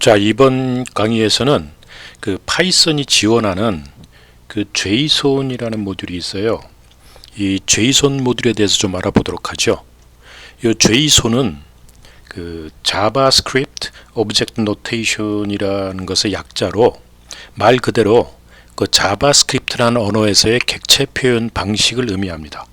자, 이번 강의에서는 그 파이썬이 지원하는 그 JSON이라는 모듈이 있어요. 이 JSON 모듈에 대해서 좀 알아보도록 하죠. 이 JSON은 그 자바스크립트 오브젝트 노테이션이라는 것의 약자로 말 그대로 그 자바스크립트라는 언어에서의 객체 표현 방식을 의미합니다.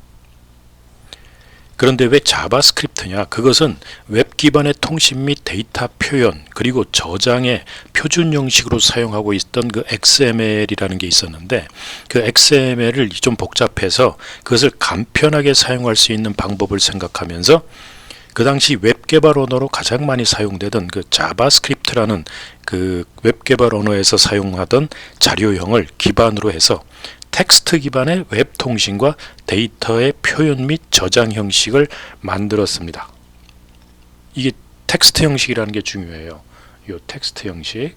그런데 왜 자바스크립트냐? 그것은 웹 기반의 통신 및 데이터 표현 그리고 저장의 표준 형식으로 사용하고 있던 그 XML이라는 게 있었는데, 그 XML을 좀 복잡해서 그것을 간편하게 사용할 수 있는 방법을 생각하면서 그 당시 웹 개발 언어로 가장 많이 사용되던 그 자바스크립트라는 그 웹 개발 언어에서 사용하던 자료형을 기반으로 해서 텍스트 기반의 웹 통신과 데이터의 표현 및 저장 형식을 만들었습니다. 이게 텍스트 형식이라는 게 중요해요. 이 텍스트 형식.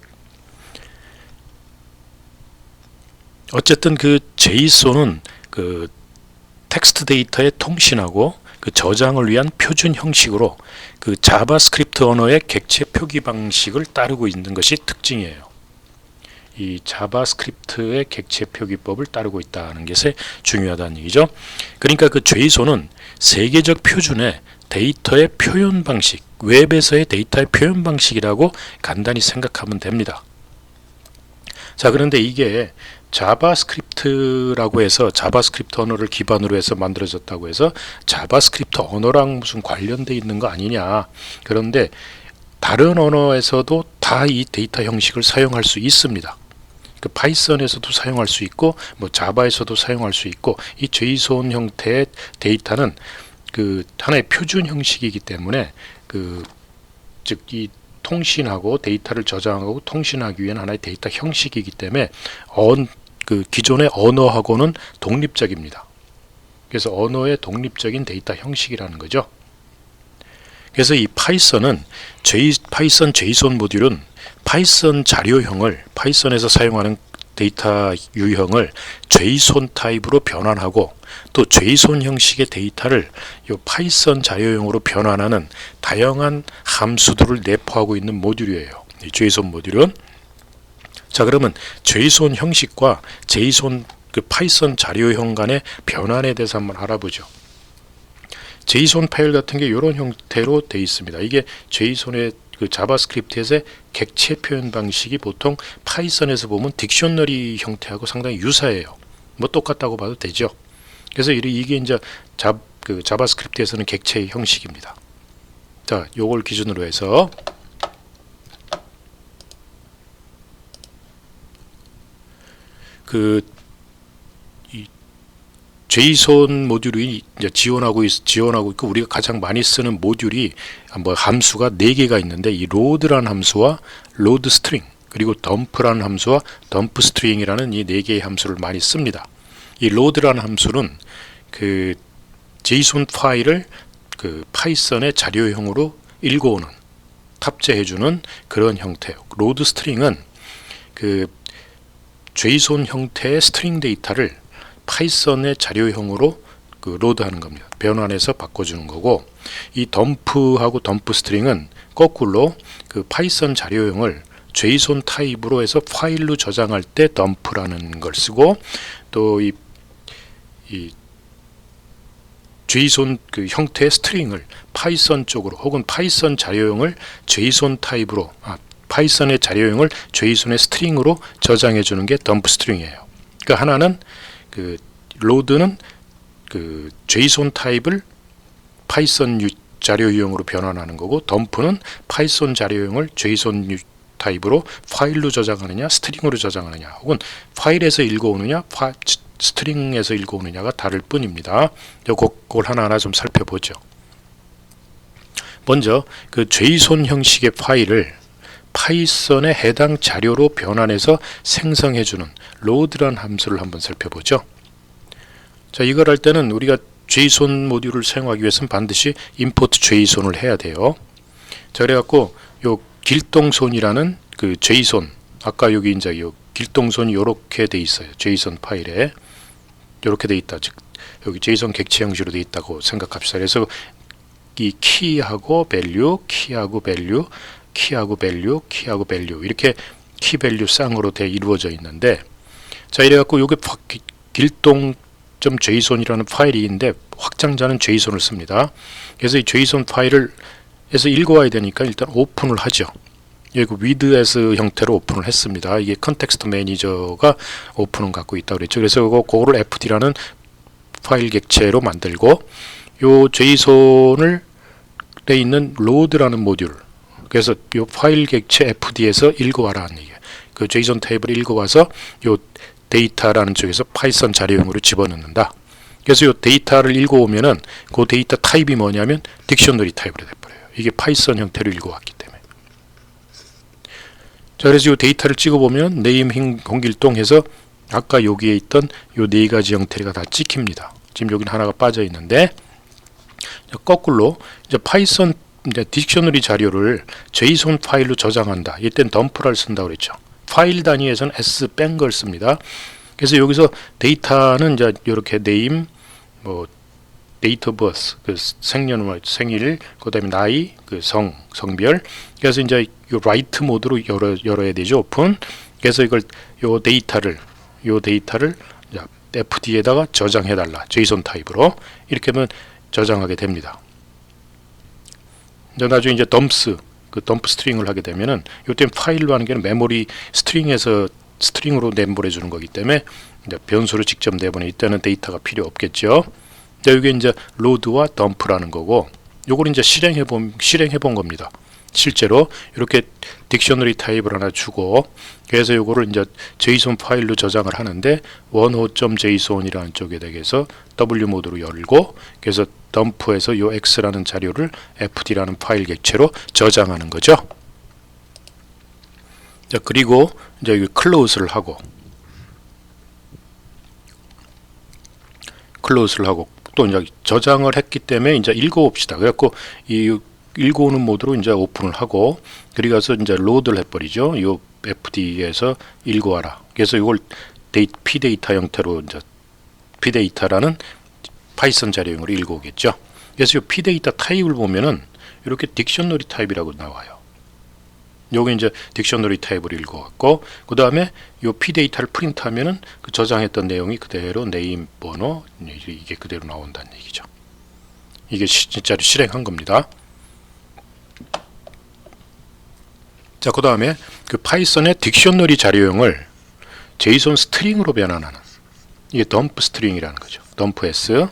어쨌든 그 JSON은 그 텍스트 데이터의 통신하고 그 저장을 위한 표준 형식으로 그 자바스크립트 언어의 객체 표기 방식을 따르고 있는 것이 특징이에요. 이 자바스크립트의 객체 표기법을 따르고 있다는 것이 중요하다는 얘기죠. 그러니까 그 JSON은 세계적 표준의 데이터의 표현 방식, 웹에서의 데이터의 표현 방식이라고 간단히 생각하면 됩니다. 자, 그런데 이게 자바스크립트라고 해서 자바스크립트 언어를 기반으로 해서 만들어졌다고 해서 자바스크립트 언어랑 무슨 관련돼 있는 거 아니냐. 그런데 다른 언어에서도 다 이 데이터 형식을 사용할 수 있습니다. 그 파이썬에서도 사용할 수 있고 뭐 자바에서도 사용할 수 있고, 이 JSON 형태의 데이터는 그 하나의 표준 형식이기 때문에 즉 이 통신하고 데이터를 저장하고 통신하기 위한 하나의 데이터 형식이기 때문에 그 기존의 언어하고는 독립적입니다. 그래서 언어의 독립적인 데이터 형식이라는 거죠. 그래서 이 파이썬은 파이썬 JSON 모듈은 파이썬 자료형을 파이썬에서 사용하는 데이터 유형을 JSON 타입으로 변환하고 또 JSON 형식의 데이터를 이 파이썬 자료형으로 변환하는 다양한 함수들을 내포하고 있는 모듈이에요. 이 JSON 모듈은. 자, 그러면 JSON 형식과 JSON 그 파이썬 자료형 간의 변환에 대해서 한번 알아보죠. JSON 파일 같은 게 이런 형태로 되어 있습니다. 이게 JSON의 그 자바스크립트에서의 객체 표현 방식이 보통 파이썬에서 보면 딕셔너리 형태하고 상당히 유사해요. 뭐 똑같다고 봐도 되죠. 그래서 이게 이제 자바스크립트에서는 객체 형식입니다. 자, 요걸 기준으로 해서 JSON 모듈이 이제 지원하고 있고, 우리가 가장 많이 쓰는 모듈이 함수가 4개가 있는데, 이 load라는 함수와 load string 그리고 dump라는 함수와 dump string이라는 이 4개의 함수를 많이 씁니다. 이 load라는 함수는 그 JSON 파일을 그 파이썬의 자료형으로 읽어오는, 탑재해주는 그런 형태예요. load string은 그 JSON 형태의 스트링 데이터를 파이썬의 자료형으로 그 로드하는 겁니다. 변환해서 바꿔주는 거고, 이 덤프하고 덤프 스트링은 거꾸로 그 파이썬 자료형을 JSON 타입으로 해서 파일로 저장할 때 덤프라는 걸 쓰고, 또 이 JSON 그 형태의 스트링을 파이썬 쪽으로 혹은 파이썬 자료형을 JSON 타입으로 파이썬의 자료형을 JSON의 스트링으로 저장해 주는 게 덤프 스트링이에요. 그러니까 하나는 그 로드는 그 JSON 타입을 파이썬 자료 유형으로 변환하는 거고, 덤프는 파이썬 자료형을 JSON 타입으로 파일로 저장하느냐 스트링으로 저장하느냐, 혹은 파일에서 읽어오느냐 스트링에서 읽어오느냐가 다를 뿐입니다. 그걸 하나하나 좀 살펴보죠. 먼저 그 JSON 형식의 파일을 파이썬의 해당 자료로 변환해서 생성해주는 load라는 함수를 한번 살펴보죠. 자, 이걸 할 때는 우리가 JSON 모듈을 사용하기 위해서는 반드시 import JSON을 해야 돼요. 자, 그래갖고 요 길동손이라는 그 JSON, 아까 여기 이제 요 길동손이 이렇게 돼 있어요. JSON 파일에 이렇게 돼 있다. 즉 여기 JSON 객체 형식으로 돼 있다고 생각합시다. 그래서 이 키하고 밸류, 키하고 밸류, 키하고 밸류, 키하고 밸류 이렇게 키 밸류 쌍으로 돼 이루어져 있는데, 자 이래갖고 요게 길동.json이라는 파일이 있는데 확장자는 JSON을 씁니다. 그래서 이 JSON 파일을 해서 읽어와야 되니까 일단 오픈을 하죠. 여기 with as 형태로 오픈을 했습니다. 이게 컨텍스트 매니저가 오픈을 갖고 있다고 그랬죠. 그래서 그거를 fd라는 파일 객체로 만들고, 요 JSON을 돼 있는 load라는 모듈, 그래서 요 파일 객체 fd에서 읽어와라 하는 얘기예요. 그 JSON 테이블을 읽어와서 요 데이터라는 쪽에서 파이썬 자료용으로 집어넣는다. 그래서 요 데이터를 읽어오면은 그 데이터 타입이 뭐냐면 딕셔너리 타입으로 돼버려요. 이게 파이썬 형태로 읽어왔기 때문에. 자, 그래서 이 데이터를 찍어보면 네임 홍길동 해서 아까 여기에 있던 요 네 가지 형태가 다 찍힙니다. 지금 여기는 하나가 빠져 있는데, 거꾸로 이제 파이썬 이제 딕셔너리 자료를 JSON 파일로 저장한다. 이때는 덤프를 쓴다고 그랬죠. 파일 단위에서는 s 뺀걸 씁니다. 그래서 여기서 데이터는 이제 이렇게 네임, 뭐 데이트 오브 버스, 그 생년, 생일, 그다음에 나이, 그 성별. 그래서 이제 요 라이트 모드로 열어야 되죠. 오픈. 그래서 이걸 요 데이터를 fd에다가 저장해 달라. JSON 타입으로. 이렇게 하면 저장하게 됩니다. 이제 나중에 이제 덤프 스트링을 하게 되면은, 요때 파일로 하는 게 메모리 스트링에서 스트링으로 내보내 주는 거기 때문에 이제 변수로 직접 내보내, 이때는 데이터가 필요 없겠죠. 이게 이제 로드와 덤프라는 거고, 요걸 이제 실행해 본 겁니다. 실제로 이렇게 딕셔너리 타입을 하나 주고, 그래서 요거를 이제 JSON 파일로 저장을 하는데 원호.json이라는 쪽에 대해서 W 모드로 열고, 그래서 덤프에서 요 x라는 자료를 fd라는 파일 객체로 저장하는 거죠. 자, 그리고 이제 여기 클로즈를 하고 또 이제 저장을 했기 때문에 이제 읽어봅시다. 그래갖고 이 읽어오는 모드로 이제 오픈을 하고, 그리고 가서 이제 로드를 해버리죠. 요 fd에서 읽어와라. 그래서 이걸 pdata 형태로 이제 pdata라는 파이썬 자료용으로 읽어오겠죠. 그래서 이 pdata 타입을 보면은 이렇게 딕셔너리 타입이라고 나와요. 요게 이제 딕셔너리 타입을 읽어왔고, 그 다음에 요 pdata를 프린트하면은 그 저장했던 내용이 그대로 네임, 번호 이게 그대로 나온다는 얘기죠. 이게 진짜로 실행한 겁니다. 자, 그 다음에 그 파이썬의 딕셔너리 자료용을 JSON 스트링으로 변환하는, 이게 덤프 스트링이라는 거죠. 덤프 s.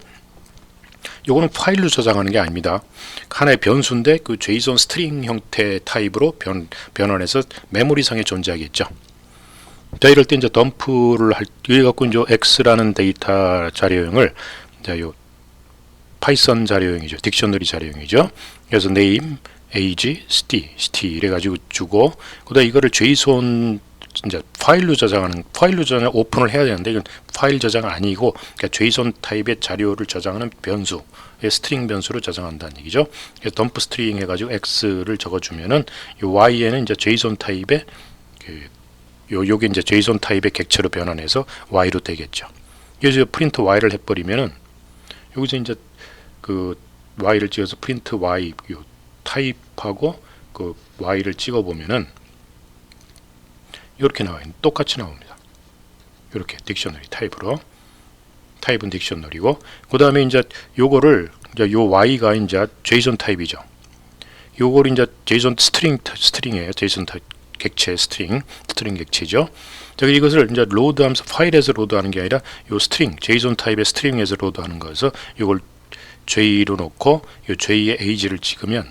요거는 파일로 저장하는 게 아닙니다. 하나의 변수인데 그 JSON 스트링 형태 타입으로 변환해서 메모리상에 존재하겠죠. 자, 이럴 때 이제 덤프를 이래 갖고 이제 x라는 데이터 자료용을, 자, 요 파이썬 자료용이죠. 딕셔너리 자료용이죠. 그래서 name, age, city 이래 가지고 주고, 그다음 이거를 JSON 이제 파일로 저장 오픈을 해야 되는데, 이건 파일 저장 아니고 그러니까 JSON 타입의 자료를 저장하는 변수, 스트링 변수로 저장한다는 얘기죠. 그래서 덤프 스트링 해가지고 x를 적어주면은 이 y에는 이제 JSON 타입의 요게 이제 JSON 타입의 객체로 변환해서 y로 되겠죠. 그래서 프린트 y를 해버리면은 여기서 이제 그 y를 찍어서 프린트 y 요 타입하고 그 y를 찍어보면은 이렇게 나와요. 똑같이 나옵니다. 이렇게 딕셔너리 타입으로. 타입은 딕셔너리고, 그 다음에 이제 요거를 이제 요 y가 이제 JSON 타입이죠. 요걸 이제 JSON 스트링이에요. JSON 객체 스트링 객체죠. 자, 이것을 이제 로드하면서 파일에서 로드하는 게 아니라 요 스트링, JSON 타입의 스트링에서 로드하는 거여서 요걸 J로 놓고 요 J의 age를 찍으면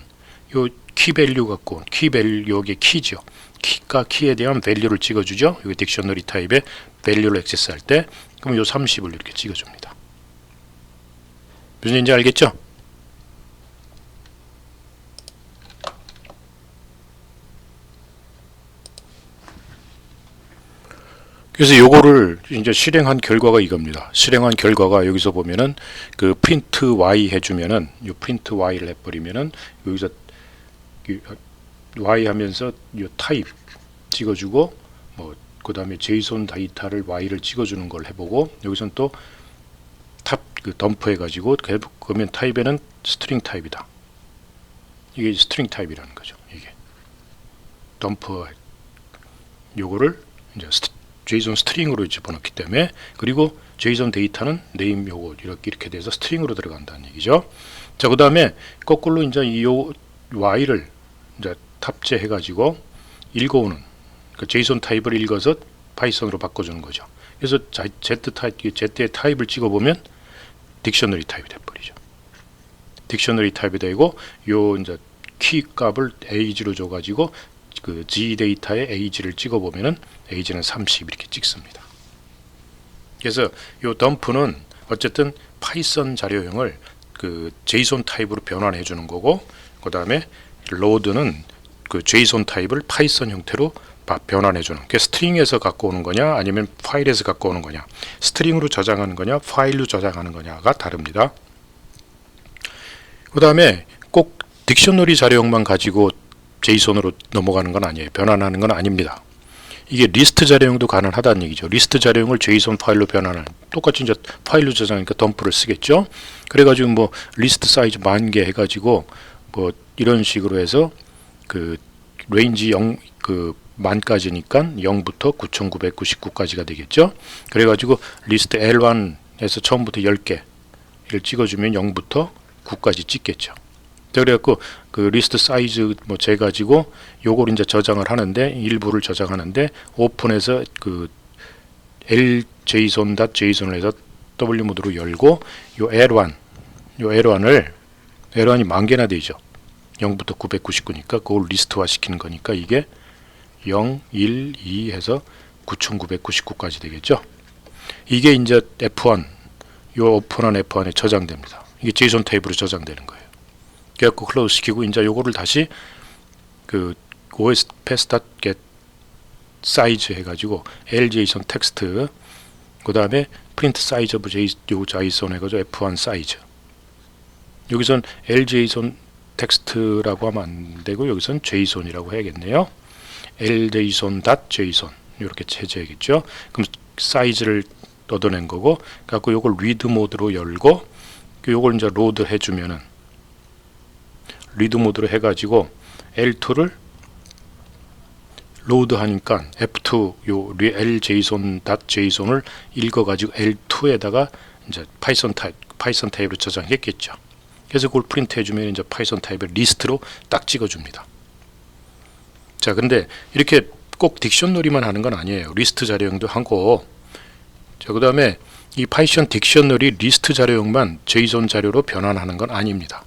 요 키 밸류 갖고, 키 밸류 요게 키죠. 키가 키에 대한 밸류를 찍어주죠. 여기 딕셔너리 타입의 밸류를 액세스할 때, 그럼 요 30을 이렇게 찍어줍니다. 무슨 얘기인지 알겠죠? 그래서 요거를 이제 실행한 결과가 이겁니다. 실행한 결과가 여기서 보면은 그 프린트 y 해주면은, 요 프린트 y를 해버리면은 여기서 y 하면서 요 타입 찍어주고, 뭐 그 다음에 JSON 데이터를 y를 찍어주는 걸 해보고, 여기선 또 탑 그 덤프 해가지고 그러면 타입에는 스트링 타입이다. 이게 스트링 타입이라는 거죠. 이게 덤프 요거를 이제 JSON 스트링으로 집어넣기 때문에, 그리고 JSON 데이터는 네임 요거 이렇게 돼서 스트링으로 들어간다는 얘기죠. 자, 그 다음에 거꾸로 이제 이 Y를 이제 탑재해 가지고 읽어오는 그 JSON 타입을 읽어서 파이썬으로 바꿔주는 거죠. 그래서 Z의 타입을 찍어보면 딕셔너리 타입이 돼버리죠. 딕셔너리 타입이 되고, 요 이제 키 값을 age로 줘가지고 그 G 데이터의 age를 찍어보면은 age는 30 이렇게 찍습니다. 그래서 요 덤프는 어쨌든 파이썬 자료형을 그 JSON 타입으로 변환해 주는 거고, 그 다음에 로드는 그 JSON 타입을 파이썬 형태로 변환해 주는, 그 스트링에서 갖고 오는 거냐 아니면 파일에서 갖고 오는 거냐, 스트링으로 저장하는 거냐 파일로 저장하는 거냐가 다릅니다. 그 다음에 꼭 딕셔너리 자료형만 가지고 JSON으로 넘어가는 건 아니에요. 변환하는 건 아닙니다. 이게 리스트 자료형도 가능하다는 얘기죠. 리스트 자료형을 JSON 파일로 변환하는, 똑같이 이제 파일로 저장하니까 덤프를 쓰겠죠. 그래가지고 뭐 리스트 사이즈 10,000개 해가지고 뭐 이런 식으로 해서 그 레인지 0 그 만까지니까 0부터 9999까지가 되겠죠. 그래가지고 리스트 L1에서 처음부터 10개를 찍어주면 0부터 9까지 찍겠죠. 그래갖고 그 리스트 사이즈 뭐 재가지고 요걸 이제 저장을 하는데, 일부를 저장하는데 오픈해서 그 ljson.json을 해서 W 모드로 열고, 요 L1을 L1이 10,000개나 되죠. 0부터 999니까 그걸 리스트화 시키는 거니까 이게 0, 1, 2 해서 9999까지 되겠죠. 이게 이제 F1, 요 오픈한 F1에 저장됩니다. 이게 JSON 테이블로 저장되는 거예요. 그래갖고 클로즈 시키고 이제 요거를 다시 그 OS pass.get size 해가지고 ljson 텍스트, 그 다음에 print size of JSON 해가지고 F1 사이즈. 여기선 ljson 텍스트라고 하면 안 되고 여기선 JSON이라고 해야겠네요. ljson.json 이렇게 체제하겠죠. 그럼 사이즈를 얻어낸 거고, 갖고 요걸 리드 모드로 열고, 요걸 이제 로드 해주면은 리드 모드로 해가지고 L2를 로드 하니까 F2 요 ljson.json을 읽어가지고 L2에다가 이제 파이썬 타입으로 저장했겠죠. 그래서 그걸 프린트 해주면 이제 파이썬 타입을 리스트로 딱 찍어줍니다. 자, 근데 이렇게 꼭 딕셔너리만 하는 건 아니에요. 리스트 자료형도 하고, 자, 그 다음에 이 파이썬 딕셔너리 리스트 자료형만 JSON 자료로 변환하는 건 아닙니다.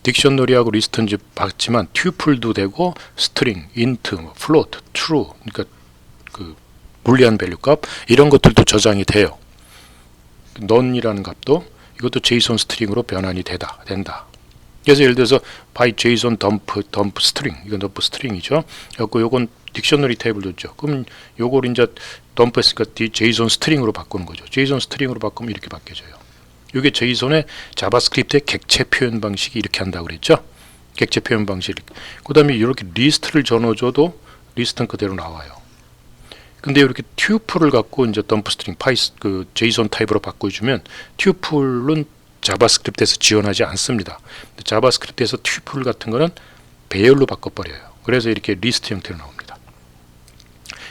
딕셔너리하고 리스트는 이제 봤지만 튜플도 되고 스트링, 인트, 플로트, 트루, 그러니까 그 불리한 밸류 값 이런 것들도 저장이 돼요. none이라는 값도 이것도 JSON 스트링으로 변환이 된다. 그래서 예를 들어서 by JSON dump string, 이건 dump string이죠. 그래서 요건 딕셔너리 테이블 줬죠. 그럼 요걸 이제 덤프했으니까 JSON 스트링으로 바꾸는 거죠. JSON 스트링으로 바꾸면 이렇게 바뀌어져요. 이게 JSON의 자바스크립트의 객체 표현 방식이 이렇게 한다고 그랬죠. 객체 표현 방식. 그 다음에 이렇게 리스트를 전어줘도 리스트는 그대로 나와요. 근데 이렇게 튜플을 갖고 이제 덤프 스트링 그 JSON 타입으로 바꿔주면 튜플은 자바스크립트에서 지원하지 않습니다. 자바스크립트에서 튜플 같은 거는 배열로 바꿔버려요. 그래서 이렇게 리스트 형태로 나옵니다.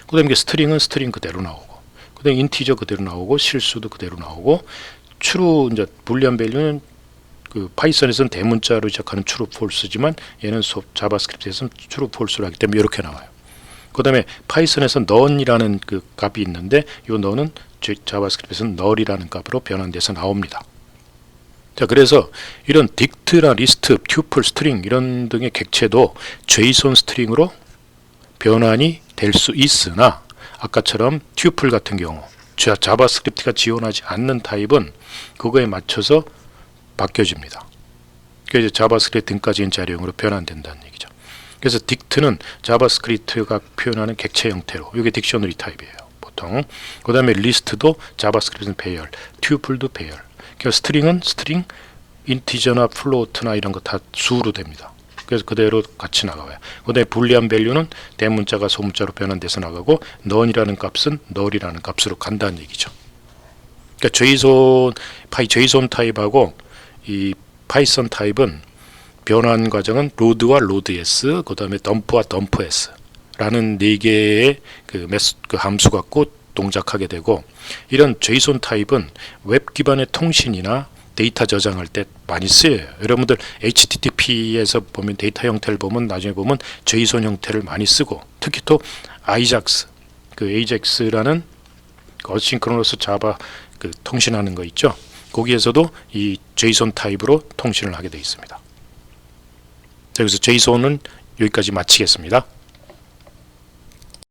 그 다음에 스트링은 스트링 그대로 나오고, 그 다음에 인티저 그대로 나오고, 실수도 그대로 나오고, true 이제 불리한 밸류는 그 파이썬에서는 대문자로 시작하는 true false지만 얘는 자바스크립트에서는 true false로 하기 때문에 이렇게 나와요. 그 다음에 파이썬에서 none이라는 그 값이 있는데 이 none은 자바스크립트에서는 null이라는 값으로 변환돼서 나옵니다. 자, 그래서 이런 딕트나 리스트, 튜플, 스트링 이런 등의 객체도 JSON 스트링으로 변환이 될 수 있으나, 아까처럼 튜플 같은 경우 자바스크립트가 지원하지 않는 타입은 그거에 맞춰서 바뀌어집니다. 그래서 자바스크립트 등까지인 자료형으로 변환된다는 얘기죠. 그래서 딕트는 자바스크립트가 표현하는 객체 형태로, 이게 딕셔너리 타입이에요, 보통. 그 다음에 리스트도 자바스크립트는 배열, 튜플도 배열. 그래서 스트링은 스트링, 인티저나 플로트나 이런 거 다 수로 됩니다. 그래서 그대로 같이 나가요. 그 다음에 불리한 밸류는 대문자가 소문자로 변환돼서 나가고, none이라는 값은 null이라는 값으로 간다는 얘기죠. 그러니까 JSON 타입하고 이 파이썬 타입은 변환 과정은 로드와 로드S, 그 다음에 덤프와 덤프S 라는 네 개의 그 함수 갖고 동작하게 되고, 이런 JSON 타입은 웹 기반의 통신이나 데이터 저장할 때 많이 쓰여요. 여러분들 HTTP에서 보면 데이터 형태를 보면 나중에 보면 JSON 형태를 많이 쓰고, 특히 또 AJAX, 그 AJAX라는 어싱크로너스 자바 그 통신하는 거 있죠. 거기에서도 이 JSON 타입으로 통신을 하게 되어 있습니다. 자, 여기서 JSON은 여기까지 마치겠습니다.